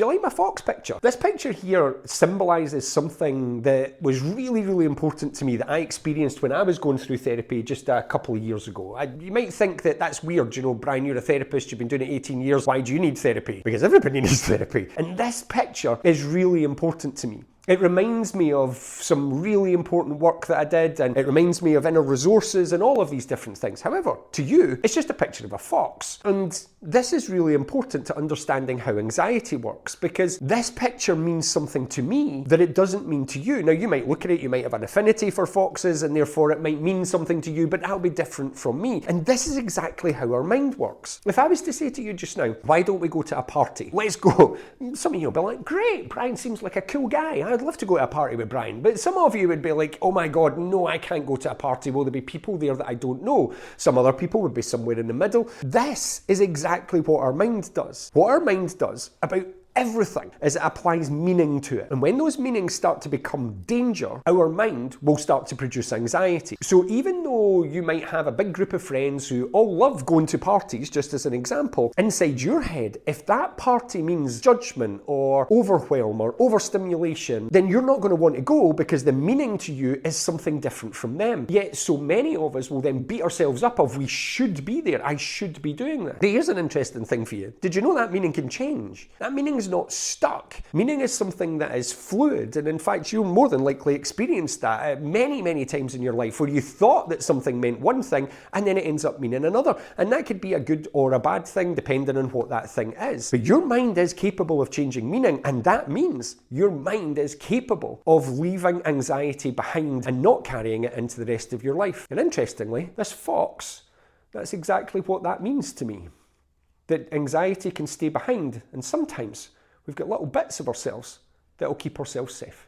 Do you like my fox picture? This picture here symbolises something that was really, really important to me that I experienced when I was going through therapy just a couple of years ago. You might think that that's weird, you know, Brian, you're a therapist, you've been doing it 18 years, why do you need therapy? Because everybody needs therapy. And this picture is really important to me. It reminds me of some really important work that I did, and it reminds me of inner resources and all of these different things. However, to you, it's just a picture of a fox. And this is really important to understanding how anxiety works, because this picture means something to me that it doesn't mean to you. Now, you might look at it, you might have an affinity for foxes, and therefore it might mean something to you, but that'll be different from me. And this is exactly how our mind works. If I was to say to you just now, why don't we go to a party? Let's go. Some of you will be like, great, Brian seems like a cool guy. I'd love to go to a party with Brian. But some of you would be like, oh my God, no, I can't go to a party. Will there be people there that I don't know? Some other people would be somewhere in the middle. This is exactly what our mind does. What our mind does about everything is it applies meaning to it. And when those meanings start to become danger, our mind will start to produce anxiety. So even though you might have a big group of friends who all love going to parties, just as an example, inside your head, if that party means judgment or overwhelm or overstimulation, then you're not going to want to go because the meaning to you is something different from them. Yet so many of us will then beat ourselves up of, we should be there, I should be doing that. Here's an interesting thing for you. Did you know that meaning can change? That meaning is not stuck. Meaning is something that is fluid, and in fact you'll more than likely experience that many, many times in your life where you thought that something meant one thing and then it ends up meaning another. And that could be a good or a bad thing depending on what that thing is. But your mind is capable of changing meaning, and that means your mind is capable of leaving anxiety behind and not carrying it into the rest of your life. And interestingly, this fox, that's exactly what that means to me. That anxiety can stay behind, and sometimes we've got little bits of ourselves that will keep ourselves safe.